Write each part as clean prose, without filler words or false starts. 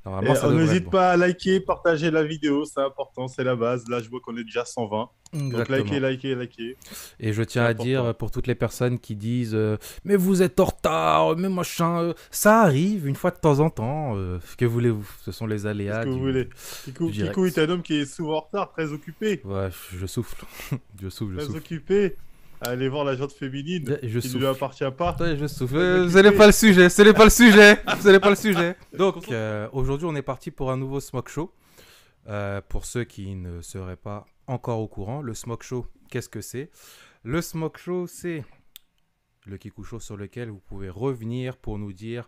Normalement, ça On devrait être n'hésite bon. pas à liker, partager la vidéo, c'est important, c'est la base. Là, je vois qu'on est déjà 120. Donc, likez, Exactement. likez, likez. Et je C'est tiens à dire important. pour toutes les personnes qui disent mais vous êtes en retard, mais machin, ça arrive une fois de temps en temps. Que voulez-vous? Ce sont les Qu'est-ce aléas que vous voulez? du Kikou est direct. un homme qui est souvent en retard, très occupé. Ouais, je souffle. Je souffle, je Très souffle. occupé. Allez voir la jante féminine Je qui ne lui souffle. appartient pas. Ouais, je souffle. Très Ce n'est pas occupé. le sujet, ce n'est pas le sujet, ce n'est pas le sujet. Donc, aujourd'hui, on est parti pour un nouveau Smoke Show. Pour ceux qui ne seraient pas encore au courant, le Smoke Show, qu'est-ce que c'est? Le Smoke Show, c'est le Kikou Show sur lequel vous pouvez revenir pour nous dire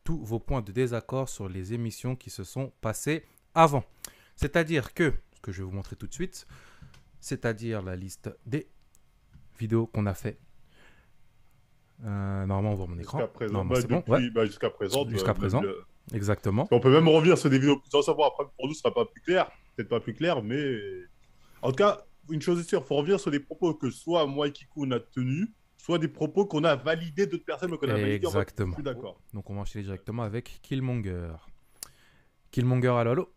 tous vos points de désaccord sur les émissions qui se sont passées avant. C'est-à-dire que, ce que je vais vous montrer tout de suite, c'est-à-dire la liste des vidéos qu'on a fait. Normalement, on voit mon écran. Jusqu'à présent, Normalement, c'est bon. Ouais, jusqu'à présent, jusqu'à présent. Exactement. on peut même revenir sur des vidéos sans savoir. Après, pour nous, ce sera pas plus clair, peut-être pas plus clair, mais en tout cas, une chose est sûre, il faut revenir sur des propos que soit moi et Kikou on a tenus, soit des propos qu'on a validés d'autres personnes, mais qu'on a validés en mode, je Exactement. suis d'accord. Donc, on va enchaîner directement avec Killmonger. Killmonger, allô, allô.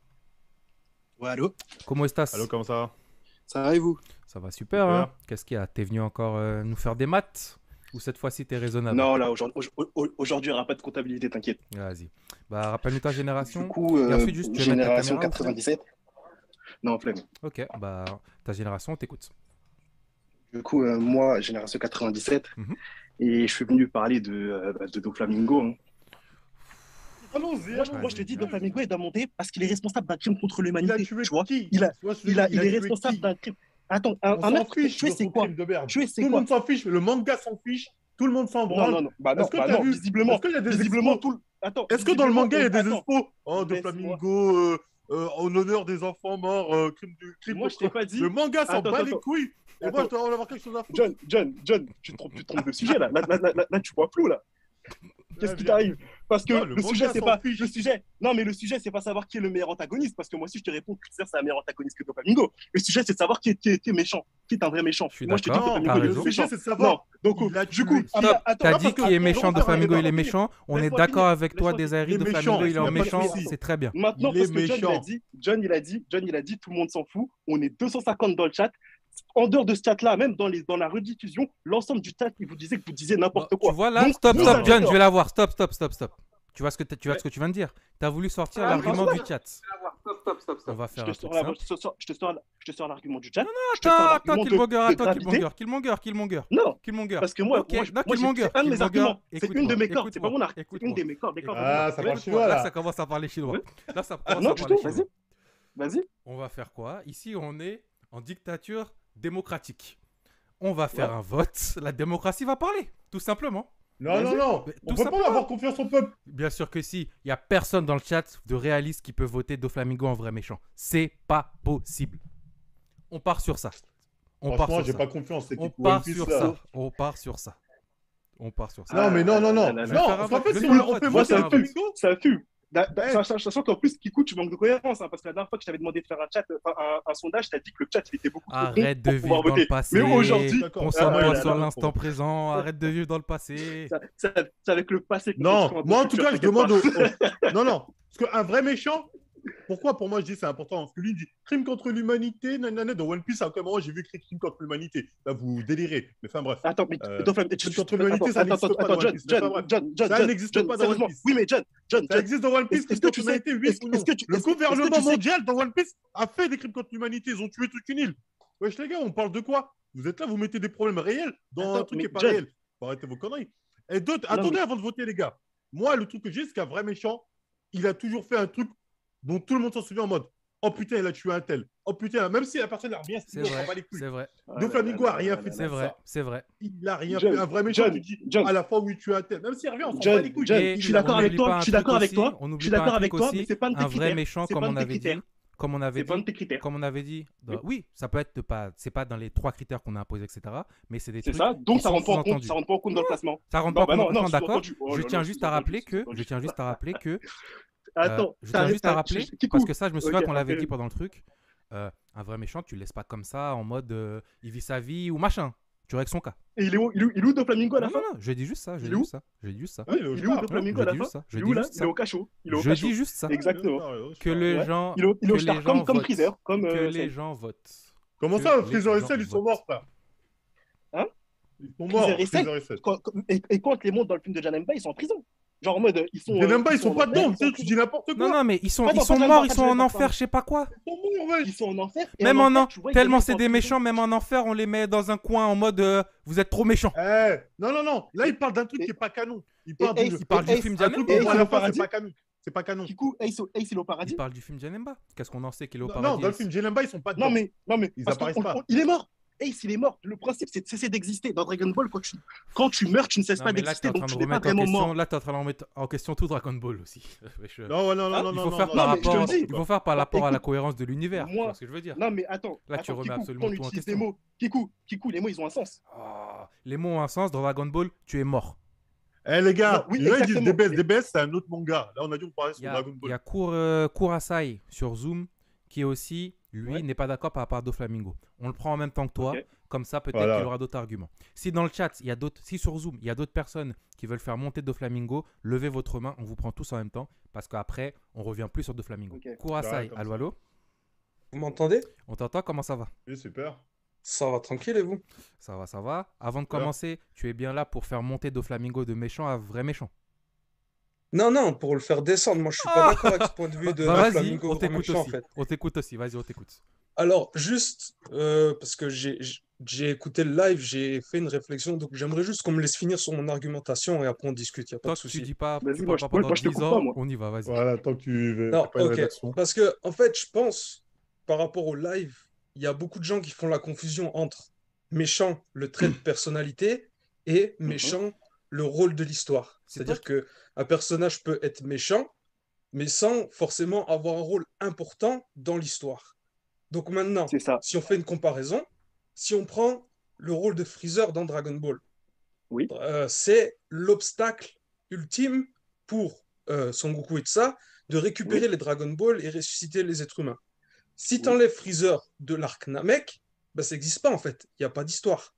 Ouais, allô? Comment Allô, estás? comment ça va? Ça va et vous? Ça va super, hein? Super. Qu'est-ce qu'il y a? T'es venu encore nous faire des maths? Ou cette fois-ci, t'es raisonnable? Non, là, aujourd'hui, il n'y aura pas de comptabilité, t'inquiète. Vas-y. Bah, rappelle-nous ta Du génération. coup, Et ensuite, juste, tu veux mettre ta génération caméra ou flemme? 97. Non, flemme. Ok, bah, ta génération, on t'écoute. Du coup, moi, génération 97. Mhm. Et je suis venu parler de Doflamingo. Hein. Allons-y, Moi, je te dis, Doflamingo est doit monter parce qu'il est responsable d'un crime contre il a l'humanité. tué Tu vois? qui? Il, a, Moi, je te il, a, dis, il a est tué responsable qui? d'un crime. Attends, On un s'en meurtre, fiche tuer, de c'est son quoi? crime de merde. Tuer, c'est Tout le quoi? monde s'en fiche, le manga s'en fiche, tout le monde s'en Non, branle. non, non. Bah Est-ce non, que bah tu as non. vu? Est-ce qu'il y a des Visiblement, expos? Attends, Est-ce que dans le visiblement, manga, il y a des attends. expos? Oh, de Laisse-moi. Flamingo, en honneur des enfants morts, crime Moi, je t'ai contre. pas dit. Le manga s'en Attends, bat attends, les attends. couilles. Et moi, Attends. je dois en avoir quelque chose à foutre. John, tu te trompes de sujet là. Là, tu vois flou là. Qu'est-ce Ouais, qui viens. t'arrive? Parce que Non, le le sujet, manga c'est s'en pas fiche. le sujet. Non, mais le sujet, c'est pas savoir qui est le meilleur antagoniste. Parce que moi aussi, je te réponds que Cutter, c'est un meilleur antagoniste que Doflamingo. Le sujet, c'est de savoir qui est méchant, qui est un vrai méchant. Je suis Moi, je te dis que d'accord, Non, t'as Doflamingo, il est le le raison. sujet, méchant. c'est de Non, savoir. donc, Il a du coup, tué qui? Stop, t'as Non, dit parce que qui est méchant, attends, Doflamingo, il est attends, méchant. On est laisse-moi d'accord finir. avec toi, Laisse-moi finir. Desiree, il est méchant. Doflamingo, il est Il en n'y a pas de méchant, souci. c'est très bien. Maintenant, Il est parce que méchant. John, il a dit, tout le monde s'en fout. On est 250 dans le chat. En dehors de ce chat-là, même dans la rediffusion, l'ensemble du chat, il vous disait que vous disiez Bon, n'importe tu quoi. vois là, Donc, stop, vous stop, Non. avez John, je vais tort. la voir. Stop, stop, stop, stop. Tu vois ce que tu viens de dire? T'as voulu sortir l'argument du chat. Stop. On va Je faire te un truc sors, simple. je te sors l'argument du chat. Je te sors Attends, l'argument Killmonger, de attends, gravité. Killmonger. Non, Killmonger. parce que moi, Ok, moi, non, moi Killmonger, c'est un de mes Killmonger, arguments. C'est une de écoute-moi, mes cordes. C'est pas écoute-moi, mon arc. C'est une écoute-moi. de mes cordes. Ah, ça Ouais. marche chinois, Là, là. ça commence à parler chinois. Ouais. Là, ça commence Non, à du parler tout. chinois. Vas-y. On va faire quoi? Ici, on est en dictature démocratique. On va faire Ouais. un vote. La démocratie va parler, tout simplement. Non, Vas-y. non. Mais On tout peut pas simplement. avoir confiance au peuple. Bien sûr que si. Il n'y a personne dans le chat de réaliste qui peut voter Doflamingo en vrai méchant. C'est pas possible. On part sur ça. On part Franchement, sur j'ai ça. pas confiance. C'est On qui part One Piece, sur là. ça. On part sur ça. On part sur ça. Non, mais non. là, Non, là, Je vais là. faire un parce qu'en vote, fait, je vais si faire un on vote, fait je vais Moi, voter faire un ça vote. pue. Flamingo, Ça pue. eh, Sachant qu'en plus, Kikou, tu manques de cohérence. Hein, parce que la dernière fois que je t'avais demandé de faire un sondage, tu as dit que le chat il était beaucoup trop con Arrête de pour pouvoir vivre dans le voter. passé. Mais aujourd'hui, d'accord. Concentre-toi là, sur là. l'instant présent. Arrête de vivre dans le passé. C'est avec le passé qu'on Non, construit un moi en bon tout futur, cas, je t'inquiète demande pas. Non, parce qu'un vrai méchant, pourquoi pour moi je dis c'est important? Parce que lui il dit crime contre l'humanité, nanana, dans One Piece, à un moment j'ai vu écrit crime contre l'humanité. Là, vous délirez. Mais enfin bref. Attends, mais Euh, crime contre l'humanité, ça n'existe pas dans One Piece. Mais enfin bref. Ça n'existe pas dans One sérieusement. Piece. Oui, mais John, Ça existe dans One Piece, crime est-ce que contre tu sais, l'humanité, oui ou non? Le est-ce que gouvernement tu sais, mondial dans One Piece a fait des crimes contre l'humanité. Ils ont tué toute une île. Wesh les gars, on parle de quoi? Vous êtes là, vous mettez des problèmes réels dans un attends, truc mais qui n'est pas John, réel. Faut arrêter vos conneries. Et d'autres, non, attendez mais, avant de voter, les gars. Moi, le truc que j'ai, c'est qu'un vrai méchant, il a toujours fait un truc dont tout le monde s'en souvient en mode oh putain, il a tué un tel. Oh putain, même si la personne n'a rien C'est signé, on s'en vrai. bat les couilles. C'est vrai. Doflamingo a rien fait de C'est vrai. ça. C'est vrai. Il n'a rien John, fait. Un vrai méchant, John, tu dis John. à la fois où il tue un tel. Même s'il revient, on s'en bat John, les couilles. John, Et je suis d'accord on avec n'oublie toi, pas un je suis truc d'accord avec aussi, toi, on je n'oublie suis pas un d'accord avec truc toi, aussi, mais c'est pas un de tes un vrai critères. méchant C'est comme pas un on de tes avait dit, critères. comme on avait C'est pas un dit, de tes critères. comme on avait dit. Oui. Oui, ça peut être pas, c'est pas dans les 3 critères qu'on a imposés, etc. Mais c'est des C'est trucs ça, donc qui ça sont rentre pas en compte, sous-entendus. ça rentre pas en compte dans le classement. Ça rentre Non, pas bah en compte, non, d'accord. sous-entendu. Oh Je là tiens là, juste à rappeler que, sous-entendu. je tiens juste à rappeler que, Attends, je tiens juste à rappeler, parce Kikou. que ça, je me souviens Ok, qu'on l'avait ok. dit pendant le truc. Un vrai méchant, tu le laisses pas comme ça, en mode il vit sa vie ou machin. Tu règles son cas. Et il est où Doflamingo à la Non, fin? non, non, je dis juste ça. Je Il dis est où juste ça. Je dis juste ça. Ouais, il est au Il est où bar. Doflamingo je à la dis fin? juste ça. Je Il est dis où là? juste Il est ça. au cachot. Il est au Je cachot. dis juste ça. Exactement. Que les Ouais. gens. Il est au que star les gens comme votent. Freezer. Comme, Que les Cell. gens votent. Comment Que ça, les Freezer et gens Cell, ils sont votent. morts, frère? Hein? Ils sont morts, Freezer et Cell. Freezer et Cell. Et quand les montres dans le film de Janemba, ils sont en prison. Genre en mode, ils sont. Janemba, ils sont pas en enfer, dedans, ils sont en tu dis n'importe quoi. Non, non, mais ils sont Attends, pas morts, Janemba, ils pas sont en Janemba, enfer, pardon. je sais pas quoi. Ils sont morts, ouais. Ils sont en enfer. Et Même en en enfer, en... tu vois, Tellement ils c'est sont des en prison. méchants, même en enfer, on les met dans un coin en mode vous êtes trop méchants. Non, non, non. Là, il parle d'un truc qui est pas canon. Il parle et du Ace- Il parle du Ace- film un Janemba. truc et où Ace, à il est la au fin, c'est paradis. pas canon. C'est pas canon. Kikou, Ace, il est au Il paradis. parle du film Janemba. Qu'est-ce qu'on en sait qu'il est au Non, paradis? dans le film Janemba, ils sont pas dedans. Non, mais Ils parce apparaissent qu'on- pas. il est mort. Ace, il est mort. Le principe, c'est de cesser d'exister. Dans Dragon Ball, quand tu meurs, tu ne cesses Non, pas mais là, tu d'exister, es en donc train de tu n'es pas remettre en vraiment question. mort. Là, tu es en train de remettre en question tout Dragon Ball aussi. Non, ouais, non, non, Hein, non, Il non, faut non, faire non, par mais je te rapport. le dis. Il faut faire par rapport à la Écoute, cohérence de l'univers. Tu moi- vois ce que je veux dire? Non, mais attends. Là, tu remets Kikou, absolument quand on tout en utilise des question. mots, Kikou, les mots, ils ont un sens. Ah, les mots ont un sens. Dans Dragon Ball, tu es mort. Eh, les gars, Non, oui, là, ils disent exactement. DBS, c'est un autre manga. Là, on a dû vous parler Il sur y a, Dragon il y a Ball. Kurasai sur Zoom qui aussi, lui, Ouais. n'est pas d'accord par rapport à Doflamingo. On le prend en même temps que toi. Ok. Comme ça, peut-être Voilà. qu'il aura d'autres arguments. Si dans le chat, il y a d'autres, si sur Zoom, il y a d'autres personnes qui veulent faire monter Doflamingo, levez votre main, on vous prend tous en même temps, parce qu'après, on revient plus sur Doflamingo. Ok. Kurasai, Ouais, comme allô, ça. allô? Vous m'entendez? On t'entend, comment ça va? Oui, super. Ça va tranquille et vous? Ça va, ça va. Avant de Super. commencer, tu es bien là pour faire monter Doflamingo de méchant à vrai méchant. Non, non, pour le faire descendre, moi je suis pas d'accord avec ce point de vue de Bah, vas-y, Doflamingo on grand t'écoute méchant, en aussi. fait. On t'écoute aussi, vas-y, on t'écoute. Alors, juste parce que j'ai écouté le live, j'ai fait une réflexion, donc j'aimerais juste qu'on me laisse finir sur mon argumentation et après on discute, il n'y a pas Tant de que tu souci. dis pas, Vas-y, tu moi, parles pas je- moi, pendant je te 10 coupe ans, pas, moi. on y va, vas-y. Voilà, tant que tu fais Non, pas une ok, rédaction. parce que en fait, je pense, par rapport au live, il y a beaucoup de gens qui font la confusion entre méchant, le trait de personnalité, et méchant, le rôle de l'histoire. C'est C'est-à-dire que un personnage peut être méchant, mais sans forcément avoir un rôle important dans l'histoire. Donc maintenant, C'est ça. si on fait une comparaison, si on prend le rôle de Freezer dans Dragon Ball, Oui. c'est l'obstacle ultime pour Son Goku et tout ça, de récupérer les Dragon Ball et ressusciter les êtres humains. Si Oui. tu enlèves Freezer de l'arc Namek, bah, ça n'existe pas en fait. Il n'y a pas d'histoire.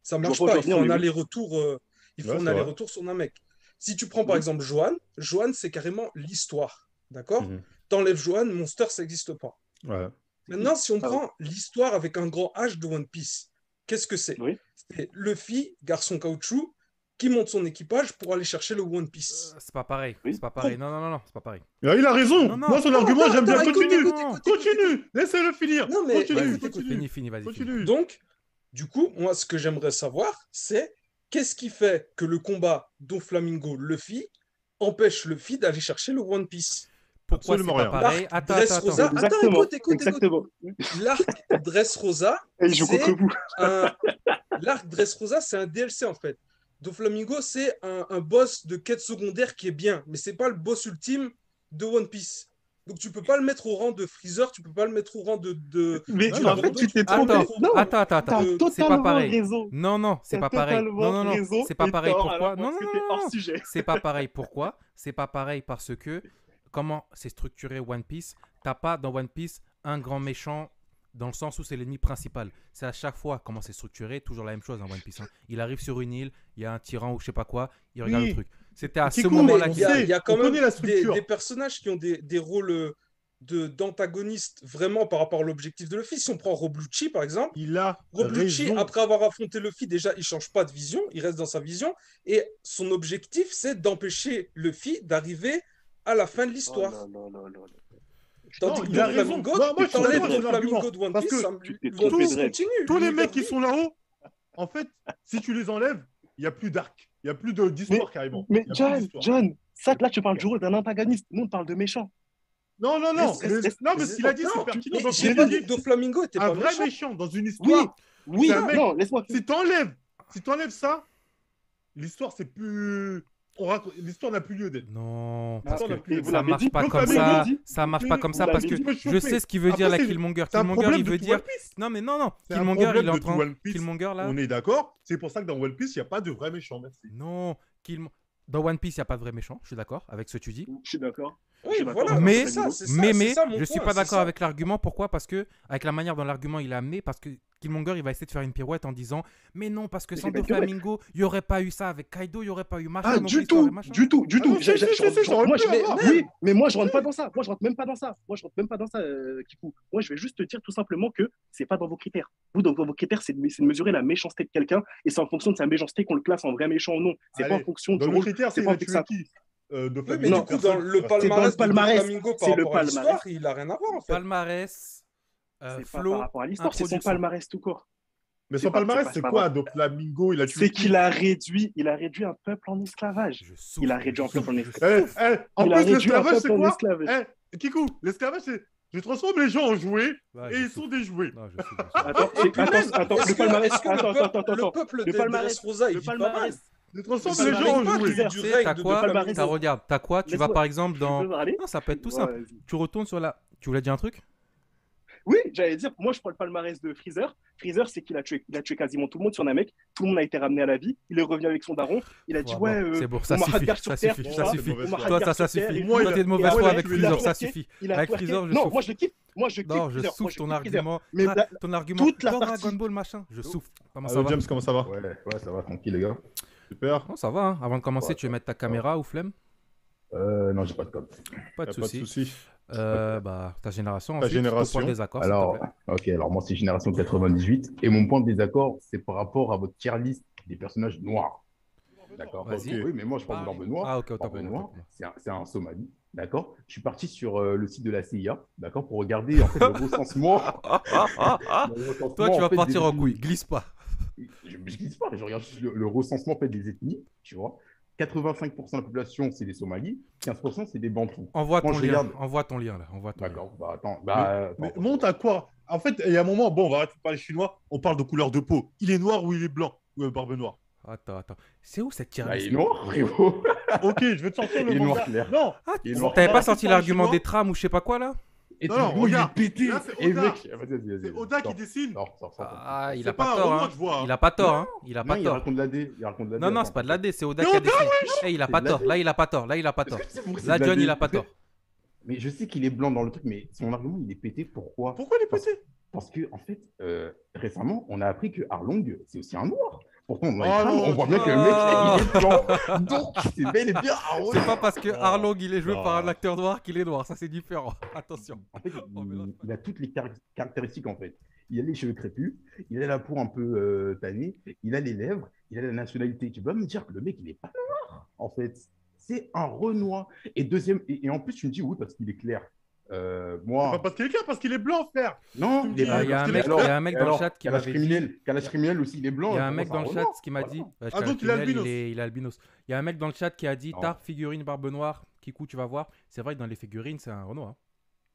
Ça ne Je marche vois pas pas. où Il tu faut veux en un venir, aller-retour. Il faut Ouais, un c'est vrai. aller-retour sur Namek. Si tu prends par Oui. exemple Johan, Johan c'est carrément l'histoire. D'accord? Mhm. T'enlèves Johan, Monster, ça n'existe pas. Ouais. Maintenant, si on Ah ouais. prend l'histoire avec un grand H de One Piece, qu'est-ce que c'est? Oui. C'est Luffy, garçon caoutchouc, qui monte son équipage pour aller chercher le One Piece. C'est pas pareil, Oui. c'est pas pareil. Non, non, non, non, c'est pas pareil. Il a raison. Non, non. Moi, son argument, attends, j'aime bien. attends, écoute, Continue. écoute, écoute, Continue. Laissez-le finir. Non, mais Continue. écoute, Continue. Fini, vas-y. fini. Continue. Donc, du coup, moi, ce que j'aimerais savoir, c'est qu'est-ce qui fait que le combat Doflamingo-Luffy empêche Luffy d'aller chercher le One Piece? Pourquoi c'est Absolument pas rien. pareil? L'arc Attends, Dressrosa. attends. Attends, Exactement. écoute. Exactement. L'arc Dressrosa, Et je c'est contre vous. l'arc Dressrosa, c'est un DLC en fait. Doflamingo, c'est un boss de quête secondaire qui est bien, mais c'est pas le boss ultime de One Piece. Donc tu peux pas le mettre au rang de Freezer, tu peux pas le mettre au rang de... Mais Non, en mais fait, tu t'es trompé. Attends, Non, attends, t'as c'est pas totalement pareil. raison. Non, non, c'est T'as pas pareil. totalement Non, non, non, raison c'est pas et pareil. tort, Pourquoi? alors, Non, parce non, que t'es non, hors non. sujet. C'est pas pareil. Pourquoi? C'est pas pareil parce que comment c'est structuré One Piece, t'as pas dans One Piece un grand méchant dans le sens où c'est l'ennemi principal. C'est à chaque fois comment c'est structuré, toujours la même chose dans One Piece. Hein. Il arrive sur une île, il y a un tyran ou je sais pas quoi, il regarde Oui. le truc. C'était à ce Kikou, moment-là mais qu'il on sait, il y a quand on même connaît la structure. des personnages qui ont des rôles d'antagonistes vraiment par rapport à l'objectif de Luffy. Si on prend Roblucci par exemple, Il a Roblucci, raison. après avoir affronté Luffy, déjà, il change pas de vision, il reste dans sa vision. Et son objectif, c'est d'empêcher Luffy d'arriver à la fin de l'histoire. Oh là là là là. Tandis Non, que il a raison. Doflamingo, Non, moi, je tu suis t'enlèves d'accord avec Doflamingo l'argument. de One Parce Piece, que tu t'es One trompé Piece de rêve. continue. tous les l'univers mecs qui vit. sont là-haut, en fait, si tu les enlèves, il n'y a plus d'arc. Il n'y a plus d'histoire carrément. Mais Il y a plus d'histoire. John, ça, là, tu parles du rôle d'un antagoniste. Nous, on parle de méchant. Non, non, non. Reste- Non, mais ce qu'il a dit, Non, c'est pertinent. mais Donc, j'ai il pas a dit que Doflamingo était un pas vrai méchant. méchant dans une Oui, histoire. oui, C'est un mec- non, laisse-moi. Si t'enlèves ça, l'histoire, c'est plus. L'histoire n'a plus lieu d'être. Non, parce Attends, que vous ça l'avez marche dit, pas donc comme l'avez ça. dit. Ça marche pas comme Vous ça parce l'avez que dit, je sais ce qu'il veut Après, dire la c'est- Killmonger. C'est un Killmonger, problème il de veut tout dire. One Piece. Non, mais non, non. C'est un Killmonger, problème il est en de tout train. One Piece. Killmonger là. On est d'accord. C'est pour ça que dans One Piece, il n'y a pas de vrai méchant. Merci. Non, dans One Piece, il n'y a pas de vrai méchant. Je suis d'accord avec ce que tu dis. Je suis d'accord. Oui, Je suis d'accord voilà. avec Mais, Flamingo. c'est ça, mais, c'est ça mon je suis point, pas c'est d'accord ça. avec l'argument. Pourquoi? Parce que, avec la manière dont l'argument il est amené, parce que Killmonger il va essayer de faire une pirouette en disant mais non, parce que Mais sans c'est pas une pirouette. Doflamingo, il n'y aurait pas eu ça avec Kaido, il n'y aurait pas eu machin, Ah, donc du l'histoire et tout, machin. du tout, du Ah tout. non, si, ça aurait Moi, pu avoir. oui, mais moi, je rentre pas dans ça. Moi, je rentre même pas dans ça. Moi, je rentre même pas dans ça, Kikou. Moi, je vais juste te dire tout simplement que c'est pas dans vos critères. Vous, dans vos critères, c'est de mesurer la méchanceté de quelqu'un et c'est en fonction de sa méchanceté qu'on le classe en vrai méchant ou non. C'est pas en Allez, fonction dans du le rôle. critère, C'est c'est pas il a avec tué ça. qui de Oui, mais Flamingo, du coup, dans le C'est dans palmarès le palmarès. de Doflamingo par C'est le rapport à l'histoire, palmarès. il a rien à voir en fait. Palmarès, C'est pas Flo, par rapport à l'histoire, c'est son introduction. palmarès tout court. Mais C'est son pas- palmarès, c'est c'est pas quoi? vrai. Donc Flamingo, il a tué C'est qui? qu'il a réduit un peuple en esclavage. Je souffre, Il a réduit un je peuple en souffre, esclavage. En Il a plus, réduit un l'esclavage, peuple c'est en quoi? esclavage. Kikou, l'esclavage, c'est je transforme les gens en jouets Ouais, et je ils souffre. sont des jouets. Non, je souffre. Attends, Et puis même, attends, est-ce le que, palmarès. est-ce que le peuple Le de palmarès. Dressrosa, il Le vit pas mal? palmarès. Je transforme Le les palmarès gens en de jouets. Freezer. Du Tu sais, règne t'as de quoi? palmarès. T'as, Doflamingo. regarde, t'as quoi? Tu vas Laisse-moi- par exemple Je dans. veux parler. Non, ça peut être tout Ouais, simple. vas-y. Tu retournes sur la. Tu voulais dire un truc? Oui, j'allais dire, moi je prends le palmarès de Freezer. Freezer, c'est qu'il a tué quasiment tout le monde sur Namek. Tout le monde a été ramené à la vie. Il est revenu avec son daron. Il a dit, Ouais, bon, ouais, c'est bon, on ça m'a suffit, Hadgar ça sur Terre. suffit, tu ça vois. suffit. On m'a Toi, Hadgar ça sur Terre, suffit. et Moi, Toi, t'es de et mauvaise après, foi avec il a Freezer, ça twerké, suffit. il a Avec twerké. Freezer, je Non, souffre. moi je le kiffe. Moi je kiffe Non, je Freezer. Moi, souffre je ton kiffe Freezer. argument. Mais la- Ton argument. toute la Dans partie- Dragon Ball, machin. Je souffre. Comment ça Allô, va? James, comment ça va? Ouais, ça va, tranquille, les gars. Super. Non, ça va. Hein. Avant de commencer, Ouais, tu veux mettre ta caméra ou flemme? Non, j'ai pas de code. Pas de Y a pas de souci. souci. Ta génération. Ta Ensuite, génération. ton point de désaccord, s'il te Alors, plaît. ok, alors moi, c'est génération 98. Et mon point de désaccord, c'est par rapport à votre tier list des personnages noirs. D'accord? Vas-y. Oui, mais moi, je parle de Parle. Barbe Noire. Ah, ok, autant Barbe pour moi, Noire, autant pour moi. c'est un Somali. D'accord? Je suis parti sur le site de la CIA, d'accord, pour regarder en fait le recensement. Le recensement, Toi, tu en vas fait, partir des en ethnies. couille. Glisse pas. Je glisse pas, je regarde juste le recensement en fait, des ethnies, tu vois. 85% de la population, c'est des Somalis, 15% c'est des Bantous. Envoie Moi, ton je lien. regarde. Envoie ton lien, là. Envoie ton lien. D'accord, bah attends, Mais attends. monte à quoi? En fait, il y a un moment, bon, on va arrêter de parler chinois, on parle de couleur de peau. Il est noir ou il est blanc? Ou Barbe Noire. Attends. C'est où cette tier Bah, il list? est noir, frérot. Ok, je vais te sortir le Il est noir manga. clair. Non, Ah, Il est on noir. va t'avais pas arrêter sorti de parler l'argument chinois. des trams ou je sais pas quoi, là? Et Non, non, il est regarde. pété. Là, c'est Et Oda. mec, vas-y. C'est Oda qui Sors, dessine. sors. Ah, il C'est a pas pas un tort, Renoir, hein. je vois, hein. Il a pas tort, hein. Il a Non, pas il tort. raconte de la D. Il raconte de la D. Non, non, attends. c'est pas de la D, c'est Oda Mais qui a Oda, dessiné. Eh, il a C'est pas de la tort. D. Là, il a pas tort. Là, il a pas tort. Est-ce que c'est pour que c'est Là, de la John, D il a pas tort. Mais je sais qu'il est blanc dans le truc, mais son argument, il est pété. Pourquoi? Pourquoi il est pété? Parce que, en fait, récemment, on a appris que Arlong, c'est aussi un noir. Pourtant, dans les Oh trames, non, on voit bien que le Ah. mec, il est blanc. Donc, c'est bel et bien un C'est renard. pas parce que Non. Arlong il est joué Non. par un acteur noir qu'il est noir, ça c'est différent. Attention. En fait, Oh, mais là, il a toutes les caractéristiques, en fait. Il a les cheveux crépus, il a la peau un peu tannée, il a les lèvres, il a la nationalité. Tu peux pas me dire que le mec, il est pas noir, en fait. C'est un Renoir. Et deuxième, et en plus, tu me dis, oui, parce qu'il est clair. Pas Moi, parce qu'il est clair, parce qu'il est blanc, frère. non, tu me il est dis, pas Il y a un parce mec, qu'il il est- y a un mec dans le chat qui m'avait dit. Kalash criminel aussi, il est blanc. Il y a un pour mec moi, dans c'est le un chat Renoir. qui m'a dit. Voilà. Ah, donc il est albinos. Il est albinos. Il y a un mec dans le chat qui a dit Non. Tarp, figurine, barbe noire. Kikou, tu vas voir. C'est vrai que dans les figurines, c'est un Renoir. Hein.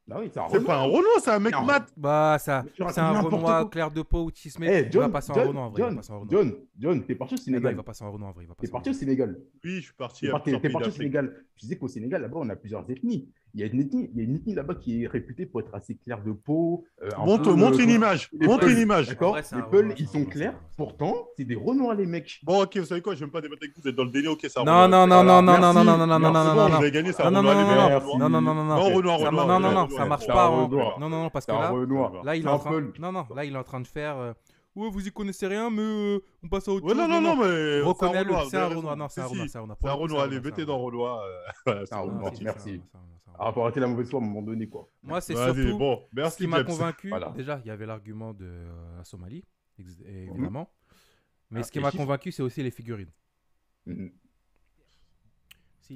Ah oui, c'est un C'est Renoir. pas un Renoir, c'est un mec Non. mat. Bah, ça, Mais tu racontes c'est un n'importe Renoir quoi. clair de peau ou tismé. Eh, Il va John, passer en Renoir en vrai. Il va passer en Renoir. John, t'es parti au Eh non, il Sénégal. va passer en Renoir en vrai. Il va T'es passer en parti au Renoir. Sénégal. Oui, je suis parti T'es à parti, plusieurs t'es pays parti au d'Afrique. Sénégal. Tu sais qu'au Sénégal, là-bas, on a plusieurs ethnies. Il y a une ethnie là-bas qui est réputée pour être assez claire de peau. Montre une image. les Montre Peuls, une image. En D'accord? vrai, c'est Les un Peuls, Renoir, ils c'est un sont Renoir, clairs. c'est un Renoir. Pourtant, c'est des Renoirs, les mecs. Bon, ok, vous savez quoi, je n'aime pas débattre avec vous, vous êtes dans le délai, ok, ça. Non, non, non, non, non, non, non, non, non, non, non, C'est non, bon, non, vous non. avez gagné, ça. Non, non, non, non, non, non, non, non, Non, non. Renoir, Ça- Renoir. non, non, non, Renoir, ça marche c'est pas. un en- Renoir. Non, non, non, parce que C'est un là, Renoir. là, il est C'est en un train. Peul. Non, non, là, il est en train de faire. Ouais, vous y connaissez rien, mais on passe à autre Ouais, chose. non, non, non, mais. Reconnais-le, c'est un vous avez Renoir. raison. Non, c'est un Si, Renoir. si. C'est un Renoir. C'est un Renoir, allez, c'est un mettez dans Renoir. Voilà, c'est un bon. Renoir. si, si, merci. c'est un Renoir, c'est un Renoir. Ah, faut arrêter la mauvaise foi à un moment donné, quoi. Moi, c'est Vas-y, surtout bon, ce merci, qui m'a James. convaincu. Voilà. Déjà, il y avait l'argument de la Somalie, évidemment. Mais Ah, ce qui les m'a chiffres. convaincu, c'est aussi les figurines. Mhm. Si.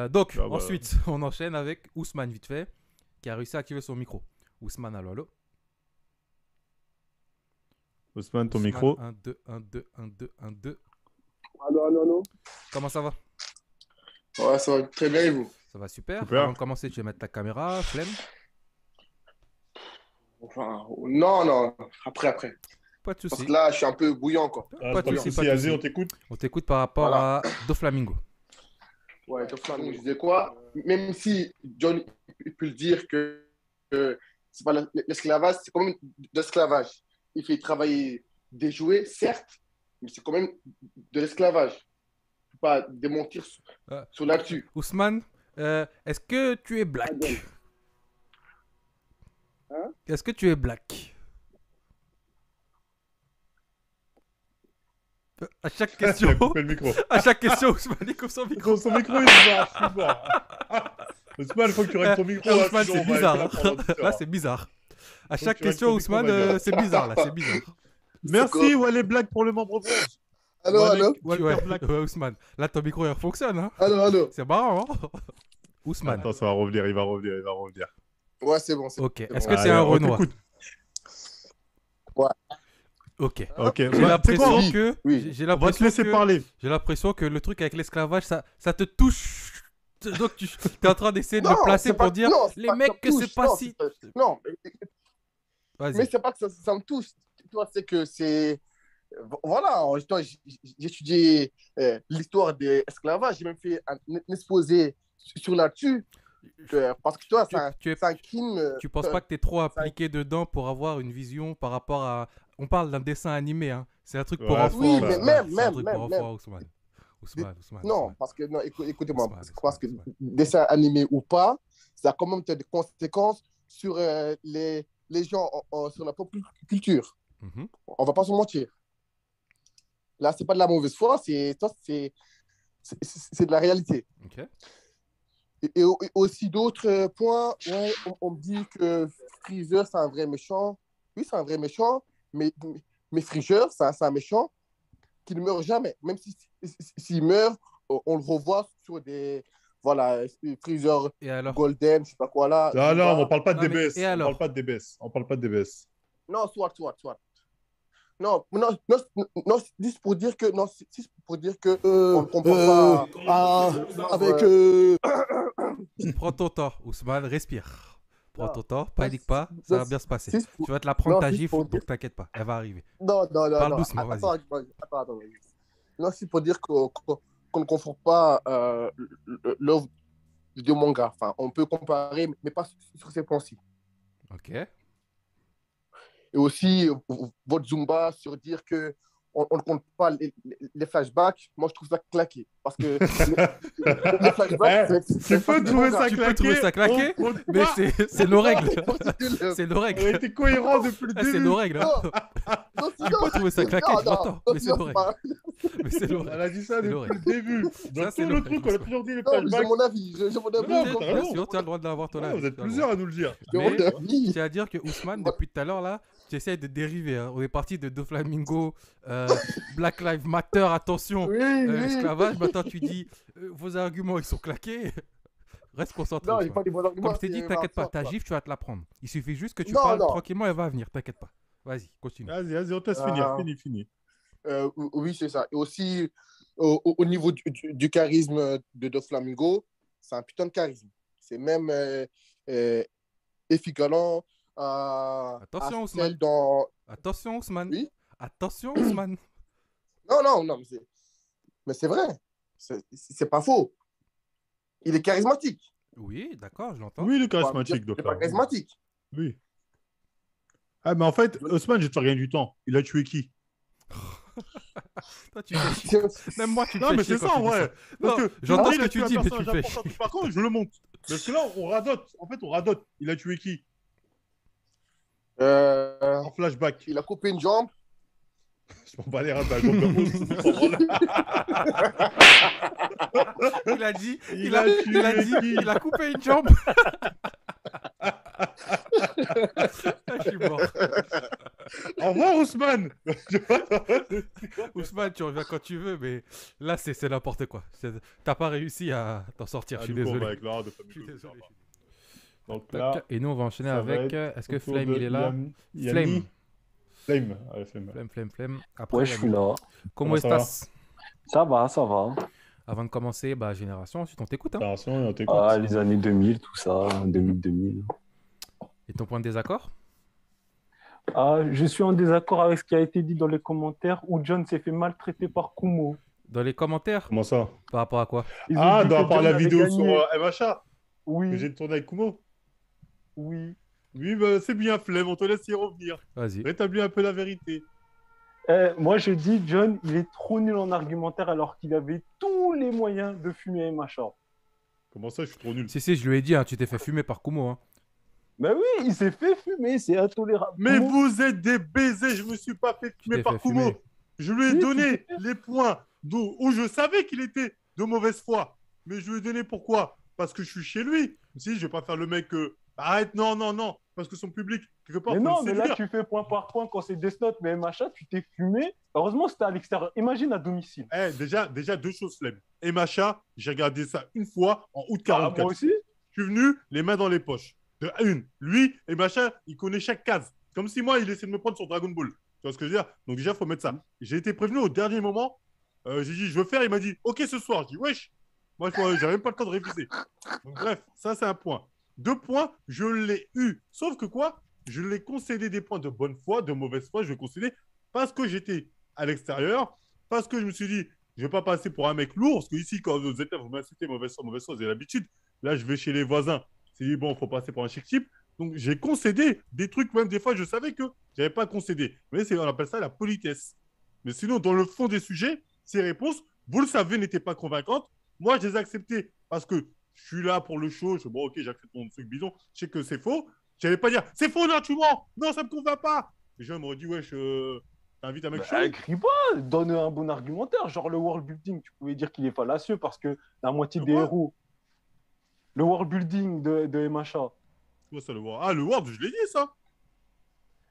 Donc, Ah bah. ensuite, on enchaîne avec Ousmane, vite fait, qui a réussi à activer son micro. Ousmane, allô. Ousmane, ton Ousmane, micro. 1, 2, 1, 2, 1, 2, 1, 2. Allô. Comment ça va? Ouais, ça va très bien et vous? Ça va super. Super. Avant de commencer, tu vas mettre ta caméra, flemme. Enfin, non, après. Pas de Parce souci. que là, je suis un peu bouillant, quoi. Ah, Pas de pas de souci, souci, pas de vas-y, souci. on t'écoute. On t'écoute par rapport Voilà. à Doflamingo. Ouais, donc là, donc, je disais quoi? Même si John peut le dire que c'est pas l'esclavage, c'est quand même de l'esclavage. Il fait travailler des jouets, certes, mais c'est quand même de l'esclavage. Je ne peux pas démentir Ah. sur l'actu. Ousmane, Est-ce que tu es black? Hein? Est-ce que tu es black? À chaque Il a question, coupé le micro. à chaque question, Ousmane il coupe son micro. Son micro, il se barre, je suis mort. Ousmane, il faut que tu règles ton micro. là, Ousmane, sinon c'est on va bizarre. être là pendant 10 heures. Là, c'est bizarre. À chaque que tu règles question, ton micro, ma Ousmane, gueule. c'est bizarre là, c'est bizarre. Merci, ouais, les blagues pour le membre bronze. Allô, Walek- allô? Walter Ouais, Black. ouais, Ousmane. Là, ton micro il fonctionne. Hein. Allô, allô? C'est marrant, hein. Ousmane. Attends, ça va revenir, il va revenir. Ouais, c'est bon. Ok. c'est Est-ce bon. que c'est un Allez, on Renoir? t'écoute. Ok. Ok, J'ai bah, tu sais l'impression quoi, Oui, que. oui. J'ai on va te l'impression laisser que. parler. J'ai l'impression que le truc avec l'esclavage, ça te touche. Donc tu es en train d'essayer de le placer c'est pour pas- dire non, c'est les pas que mecs ça que me c'est touche, pas non, si. Non, mais Vas-y. c'est pas que ça me touche. Toi, c'est que c'est. Voilà, toi, j'ai étudié l'histoire de l'esclavage. J'ai même fait un exposé sur là-dessus. Parce que toi, c'est un crime. Tu penses pas que t'es trop impliqué dedans pour avoir une vision par rapport à. On parle d'un dessin animé, hein. C'est un truc pour Ouais, enfants. oui, mais Ousmane. même, C'est un même, truc même, pour même. enfants, Ousmane. Ousmane. Non, parce que, non, écoutez-moi, Ousmane, parce que Ousmane. dessin animé ou pas, ça a quand même des conséquences sur les gens, sur la pop culture. Mhm. On va pas se mentir. Là, c'est pas de la mauvaise foi, c'est de la réalité. Ok. Et aussi d'autres points, ouais, on me dit que Freezer, c'est un vrai méchant. Oui, c'est un vrai méchant, mais Freezer, c'est un méchant qui ne meurt jamais. Même s'il meurt, on le revoit sur des... Voilà, Freezer Et alors? Golden, je sais pas quoi là. Non, non, on parle pas de Non, mais- DBS. et On alors parle pas de DBS. On parle pas de DBS. Non, soit. Non, juste pour dire que... Non, c'est juste pour dire que on ne comprend pas... avec Prends ton temps, Ousmane, respire. Prends Non. ton temps, panique pas, ça va bien se passer. Juste pour- Tu vas te la prendre Non, ta juste gifle, pour dire- donc t'inquiète pas, elle va arriver. Non. Parle doucement, Attends. Non, c'est pour dire qu'on ne confond pas l'œuvre de manga. Enfin, on peut comparer, mais pas sur ces points-ci. Ok. Et aussi, votre Zumba sur dire que on ne compte pas les flashbacks, moi je trouve ça claqué. Parce que les flashbacks, Tu peux trouver ça Tu peux claqué. trouver ça claqué, on compte mais pas. c'est nos règles. C'est C'est nos On a règles. été cohérent depuis le Ah, c'est début. nos règles. hein. Tu peux trouver ça claqué, je l'entends, mais c'est nos règles. Mais c'est nos Elle règles. a dit ça C'est depuis l'oreille. le début. Dans Ça, c'est tout le l'oreille, truc, on a ça. toujours dit les Non, j'ai flashbacks. mon avis. J'ai mon avis. Non, Bien t'as raison. sûr, tu as le droit d'avoir ton Ouais, avis. vous êtes tu as le plusieurs droit. à nous le dire. J'ai Mais- mon avis. C'est à dire que Ousmane, depuis tout à l'heure, là, tu essayes de dériver. Hein. On est parti de Doflamingo, Black Lives Matter, attention, Oui. esclavage. Maintenant, tu dis vos arguments, ils sont claqués. Reste concentré. Non, il Ousmane. pas des bons arguments. Comme je t'ai dit, c'est t'inquiète pas, ma ta foi. gifle, tu vas te la prendre. Il suffit juste que tu Non, parles non. tranquillement, elle va venir, t'inquiète pas. Vas-y, continue. Vas-y, on te laisse finir. Fini. Oui, c'est ça. Et aussi, au niveau du charisme de Doflamingo, c'est un putain de charisme. C'est même équivalent à Attention, à Ousmane. celle dans... Attention, Ousmane. Oui. Attention, Ousmane. Non, mais c'est vrai. C'est pas faux. Il est charismatique. Oui, d'accord, je l'entends. Oui, le On va me dire charismatique, qu'il est Dofla. pas charismatique. Oui. Ah, mais en fait, Osman, je te gagner du temps. Il a tué qui? Toi, tu fais chier. Même moi, tu me Non, fais mais chier c'est quand ça, tu dis ouais. ça. Parce Non, que j'entends il ce a que tué tu un dis, mais tu personnage le fais important. chier. Par contre, je le monte. Parce que là, on radote. En fait, on radote. Il a tué qui? En flashback. Il a coupé une jambe. Je m'en bats les reins de la jambe. Il a dit, Il il a a tué dit, qui? il a coupé une jambe. Ah, je suis mort. Au revoir, Ousmane. Ousmane, tu reviens quand tu veux, mais là, c'est n'importe quoi. T'as pas réussi à t'en sortir, je suis désolé. Avec Laura de Je suis désolé. Donc là, Et nous, on va enchaîner ça va avec. être Est-ce que autour Flame, de il est là? Flame. Flame. Allez, Flame. Après, Ouais, je suis là. Comment ça va? estás? Ça va. Avant de commencer, bah, Génération, ensuite on t'écoute. Hein. Attention, on t'écoute. Ah, les années 2000, tout ça, 2000. Et ton point de désaccord? Ah, je suis en désaccord avec ce qui a été dit dans les commentaires où John s'est fait maltraiter par Kumo. Dans les commentaires? Comment ça? Par rapport à quoi? Ils ont Ah, dit dans que rapport à John la avait vidéo gagné. sur MHA que Oui, j'ai tourné avec Kumo. oui. Oui, bah, c'est bien, Flemme, on te laisse y revenir. Vas-y. Rétablis un peu la vérité. Moi, je dis, John, il est trop nul en argumentaire alors qu'il avait tous les moyens de fumer MHA. Comment ça, je suis trop nul? Si, je lui ai dit, hein, tu t'es fait fumer par Kumo. Hein. Mais oui, il s'est fait fumer, c'est intolérable. Mais Kumo, vous êtes des baisers, je me suis pas fait fumer t'es par fait Kumo. fumer. Je lui ai Si, donné les points où je savais qu'il était de mauvaise foi. Mais je lui ai donné pourquoi? Parce que je suis chez lui. Si, je vais pas faire le mec. Arrête, non. Parce que son public, quelque part, Mais faut non, le mais là, séduire. tu fais point par point quand c'est Death Note, mais machin, tu t'es fumé. Heureusement, c'était à l'extérieur. Imagine à domicile. Déjà, deux choses, Flemme. Et Macha, j'ai regardé ça une fois en août Ah, 44. moi aussi. Je suis venu, les mains dans les poches. De une. Lui et Macha, il connaît chaque case. Comme si moi, il essayait de me prendre sur Dragon Ball. Tu vois ce que je veux dire? Donc déjà, il faut mettre ça. J'ai été prévenu au dernier moment. J'ai dit, je veux faire. Il m'a dit, OK, ce soir. Je dis, wesh. Moi, j'avais même pas le temps de réviser. Donc bref, ça, c'est un point. 2 points, je l'ai eu. Sauf que quoi? Je l'ai concédé des points de bonne foi, de mauvaise foi. Je l'ai concédé parce que j'étais à l'extérieur. Parce que je me suis dit, je vais pas passer pour un mec lourd. Parce que ici, quand vous êtes là, vous m'incitez mauvaise foi, vous avez l'habitude. Là, je vais chez les voisins. C'est dit, bon, il faut passer pour un chic type. Donc, j'ai concédé des trucs, même des fois, je savais que je n'avais pas concédé. Mais on appelle ça la politesse. Mais sinon, dans le fond des sujets, ces réponses, vous le savez, n'étaient pas convaincantes. Moi, je les ai acceptées parce que je suis là pour le show. Je dis, bon, OK, j'accepte ton truc bidon. Je sais que c'est faux. Je n'allais pas dire, c'est faux, non, tu mens. Non, ça ne me convainc pas. Les gens m'auraient dit, ouais, t'invites un mec chaud. Crie pas, donne un bon argumentaire. Genre le world building, tu pouvais dire qu'il est fallacieux parce que la moitié des héros. Le world building de MHA. Quoi ça, le World? Ah, le World, je l'ai dit, ça.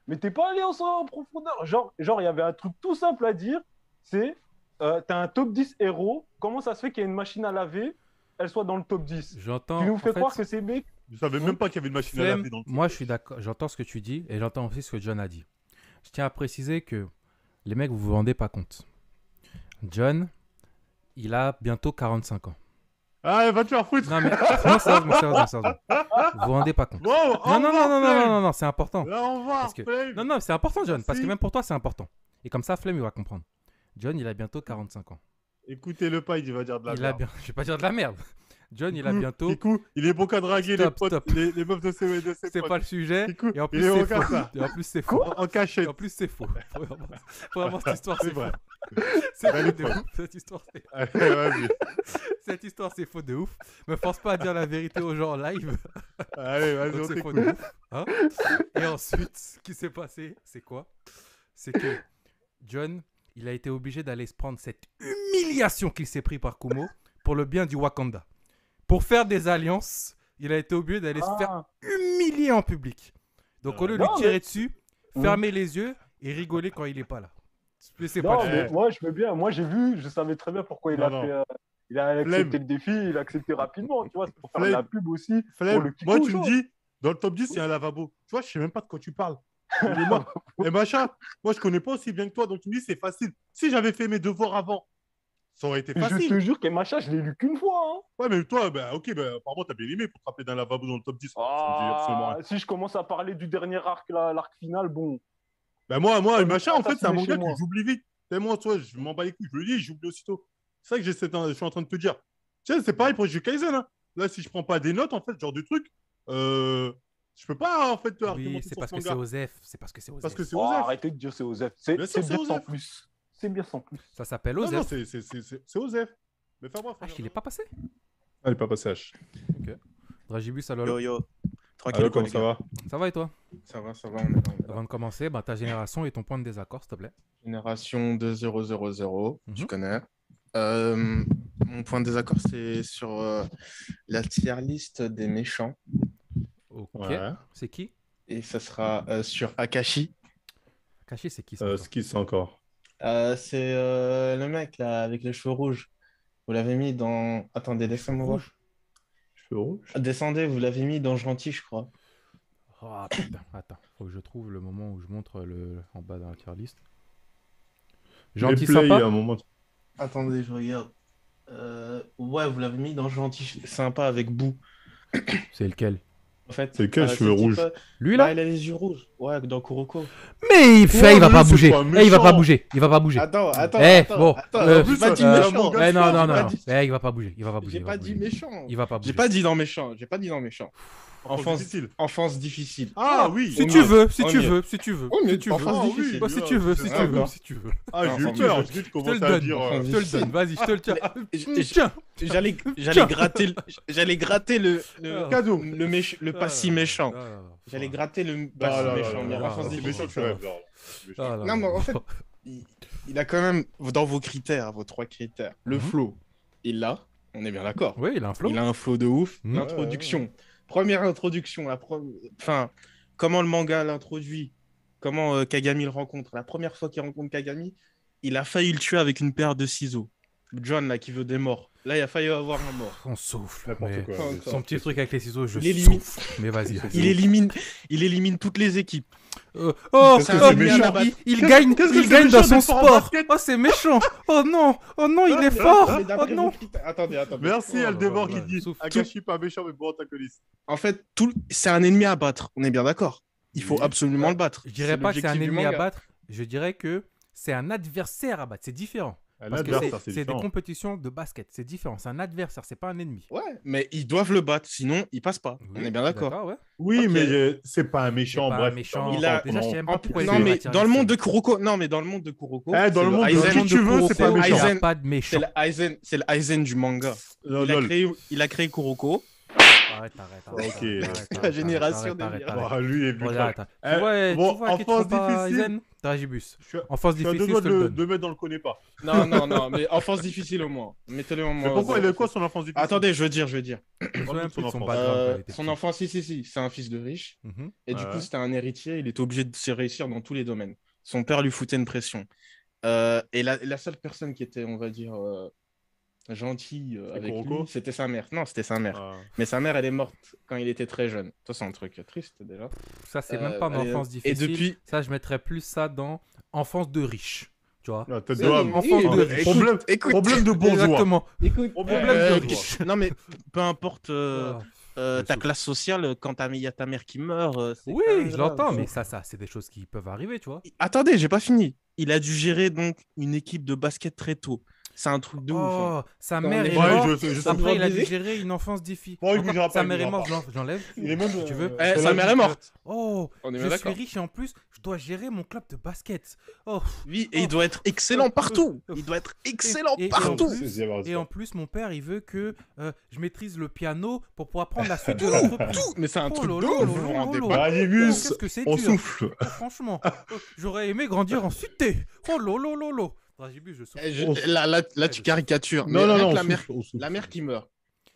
Mais t'es pas allé en profondeur. Genre, il y avait un truc tout simple à dire. C'est, t'as un top 10 héros. Comment ça se fait qu'il y a une machine à laver, elle soit dans le top 10? J'entends. Tu nous fais en fait, croire que ces mecs... Je savais même pas qu'il y avait une machine à Flemme, laver dans le moi, je suis d'accord. J'entends ce que tu dis et j'entends aussi ce que John a dit. Je tiens à préciser que les mecs, vous vous rendez pas compte. John, il a bientôt 45 ans. Ah, va te faire foutre. Non, mais non, sérieusement. Vous vous rendez pas compte. Bon, Non, c'est important. Là, on va. Parce que... Non, c'est important, John, parce que même pour toi, c'est important. Et comme ça, Flemme, il va comprendre. John, il a bientôt 45 ans. Écoutez-le pas, il va dire de la merde. Je vais pas dire de la merde. John, il a bientôt... Kikou, il est bon qu'à draguer les potes, les meufs de ses potes. C'est pas le sujet. Kikou, et en plus, il est bon c'est qu'à faux. ça. Et en plus, c'est faux. En cachette. Et en plus, c'est faux. Vraiment, cette histoire, c'est vrai. C'est faux de ouf. Cette histoire, c'est... Allez, vas-y. Cette histoire, c'est faux de ouf. Me force pas à dire la vérité aux gens en live. Allez, vas-y, on C'est faux t'écoute. de ouf. Hein, et ensuite, ce qui s'est passé, c'est quoi? C'est que John, il a été obligé d'aller se prendre cette humiliation qu'il s'est pris par Kumo pour le bien du Wakanda. Pour faire des alliances, il a été obligé d'aller se faire humilier en public. Donc au lieu de lui tirer dessus, fermer les yeux et rigoler quand il est pas là. Mais c'est pas mais moi, je veux bien. Moi, j'ai vu, je savais très bien pourquoi il a fait... il a accepté le défi, il a accepté rapidement, tu vois, c'est pour faire de la pub aussi. Pour le Moi, tu me dis, dans le top 10, il y a un lavabo. Tu vois, je sais même pas de quoi tu parles. Et machin, moi, je connais pas aussi bien que toi, donc tu me dis, c'est facile. Si j'avais fait mes devoirs avant, ça aurait été facile. Je te jure que Macha, je l'ai lu qu'une fois. Hein. Ouais, mais toi, ok, apparemment, t'as bien aimé pour te rappeler d'un lavabo dans le top 10. Si je commence à parler du dernier arc, l'arc final, bon. Moi, et machin, en fait, c'est un manga que j'oublie vite. Tellement, toi, je m'en bats les couilles, je le lis, j'oublie aussitôt. C'est ça que je suis en train de te dire. Tu sais, c'est pareil pour Jujutsu Kaisen. Hein. Là, si je prends pas des notes, en fait, genre de truc, je peux pas, en fait, argumenter sur ce manga. C'est parce que c'est Osef. C'est parce que c'est Osef. Parce que c'est Osef. Arrêtez de dire c'est Osef. C'est bien sans plus. C'est bien sans plus. Ça s'appelle Osef. Non, c'est Osef. Mais enfin bref. Il est pas passé? Ah, il est pas passé H. Ok. Dragibus, alors. Yo. Tranquille. Alors, comment ça va? Ça va et toi? Ça va, on est là. Avant de commencer, ta génération et ton point de désaccord, s'il te plaît. Génération 2000, tu connais. Mon point de désaccord, c'est sur la tier list des méchants. Ok. C'est qui? Et ça sera sur Akashi. Akashi, c'est qui ça? Ce qui c'est encore? C'est le mec là avec les cheveux rouges. Vous l'avez mis dans. Attendez, laissez-moi voir. Cheveux rouges? Descendez, vous l'avez mis dans Gentil, je crois. Oh putain, attends, faut que je trouve le moment où je montre en bas dans la tier list. Gentil sympa. Un moment. Attendez, je regarde. Ouais, vous l'avez mis dans Gentil sympa avec Boo. C'est lequel? En fait, c'est lequel cheveux rouges? Lui là? Il a les yeux rouges. Ouais, dans Kuroko. Mais il fait, il va lui, pas c'est bouger. pas Il va pas méchant. bouger. Il va pas bouger. Attends, Bon, j'ai pas dit euh, méchant. non. dit- Il va pas bouger. Il va pas bouger. J'ai il va pas pas dit bouger. méchant. Il va pas bouger. J'ai pas dit dans méchant. Enfance difficile. Enfance difficile. Ah oui. Si On tu y est. veux, si On tu y est. veux, si tu veux. Oh, mais Si tu veux. enfance Ah oui. difficile. Bah, si tu veux, si c'est tu ça, veux, d'accord. si tu veux. Ah, j'ai eu Enfance peur. difficile. Je dis, tu Je te commences le à donne. dire. Je te le donne. Vas-y, je te le tiens. Tiens. J'allais gratter le Cadeau. le pas si méchant. J'allais gratter le pas si méchant. Mais enfance C'est difficile. méchant, tu rêves. Non, mais en fait, il a quand même, dans vos critères, vos 3 critères, le flow, il l'a, on est bien d'accord. Oui, il a un flow. Il a un flow de ouf. Mhm. L'introduction, première introduction, enfin, comment le manga l'introduit, comment Kagami le rencontre. La première fois qu'il rencontre Kagami, il a failli le tuer avec une paire de ciseaux. John, là, qui veut des morts. Là, il a failli avoir un mort. On souffle. N'importe mais quoi. Son petit truc avec les ciseaux, je Il élimine- souffle. Mais vas-y. Il élimine toutes les équipes. Oh, Qu'est-ce que c'est méchant. il gagne, qu'est-ce que il c'est gagne méchant dans son d'être fort en sport. basket Oh, c'est méchant. Oh non, il est Mais fort. mais Oh d'après non. vos critères- Attendez. Merci Oh là Aldebor là, qui dit souffle. Agashi pas méchant mais bon antagoniste. En fait, c'est un ennemi à battre. On est bien d'accord. Il faut Oui. absolument le battre. Je dirais pas que c'est un l'objectif du ennemi à manga. battre. Je dirais que c'est un adversaire à battre. C'est différent. Parce que L'adversaire, c'est des différent. compétitions de basket. C'est différent. C'est un adversaire. C'est pas un ennemi. Ouais, mais ils doivent le battre, sinon il passe pas. On Oui, est bien d'accord. ouais. Oui, Ok. mais c'est pas un méchant, C'est pas un bref. méchant. Il a- Déjà, je sais même pas pourquoi il Non, est mais matière dans le monde de historique. Kuroko, non, mais dans le monde de Kuroko, Eh, dans c'est le monde de Aizen- qui tu veux, c'est pas Kuroko, méchant. il y a Aizen- pas de méchant. c'est le Aizen du manga. Non, Il a lol. créé Kuroko. Arrête. Ok. La génération des Ah, lui est plus Regarde, fort. tu vois, bon, tu vois qui enfance trouve pas difficile. Aizen Dragibus. Je suis Enfance je suis à deux difficile, doigts je te le donne. de mettre dans le connaît pas. Non, mais enfance difficile au moins. Mettez-le au moins. Mais pourquoi il a quoi son enfance difficile? Attendez, je veux dire. Je me souviens Son plus de son enfance. background quand il était Son petit. enfant, si, c'est un fils de riche. Mhm. Et du Ouais. coup, c'était un héritier. Il était obligé de se réussir dans tous les domaines. Son père lui foutait une pression. Et la seule personne qui était, on va dire, gentille avec Kuroko lui, c'était sa mère. Non, c'était sa mère. Ah. Mais sa mère, elle est morte quand il était très jeune. Ça, c'est un truc triste déjà. Ça, c'est même pas une allez, enfance et difficile. depuis- Ça, je mettrais plus ça dans enfance de riche. Tu vois. Ah, tête Oui, de homme. enfance oui, de mais riche. Problème de bourgeois. Exactement. Écoute, Problème de riche. non, mais peu importe Ah. ta classe sociale, quand il y a ta mère qui meurt. C'est Oui, quand même je grave. l'entends, mais ça, c'est des choses qui peuvent arriver, tu vois. Attendez, j'ai pas fini. Il a dû gérer donc une équipe de basket très tôt. C'est un truc de ouf. hein. Oh, sa Non, mère mais- est Ouais, morte. je sais. Après, il a dû baiser. gérer une enfance difficile. Bon, il bougera pas, Sa il mère est bougera morte, j'enlève. Il est même. Si tu veux. Eh, sa mère est morte. Oh, On est je bien suis d'accord. riche et en plus, je dois gérer mon club de basket. Oh, Oui, et il doit être excellent partout. Il doit être excellent et en partout. plus- et en plus, mon père, il veut que je maîtrise le piano pour pouvoir prendre la suite de Tout, l'entreprise. tout. Mais c'est un Oh truc de lolo, ouf, vous vous lolo, rendez lolo. pas. Radimus, Qu'est-ce que c'est on dur. souffle. Oh, franchement, j'aurais aimé grandir en cité. Oh lolo, lolo. Dragibus, je souffle. Là, tu caricatures. Non, Mais non, rien non, que on la mère, souffle, on souffle. la mère qui meurt.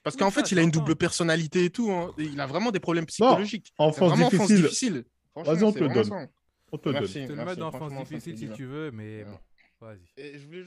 Parce Oui, qu'en ça, fait, il a une j'entends. double personnalité et tout. hein. Il a vraiment des problèmes psychologiques. C'est Enfance vraiment enfance difficile. difficile. Franchement, Vas-y, on c'est te le vraiment donne. ça. On te le donne. Merci. Je te le mets merci, dans enfance franchement, ça me fait difficile du si bien. tu veux, mais Ouais. bon, vas-y. Et je voulais juste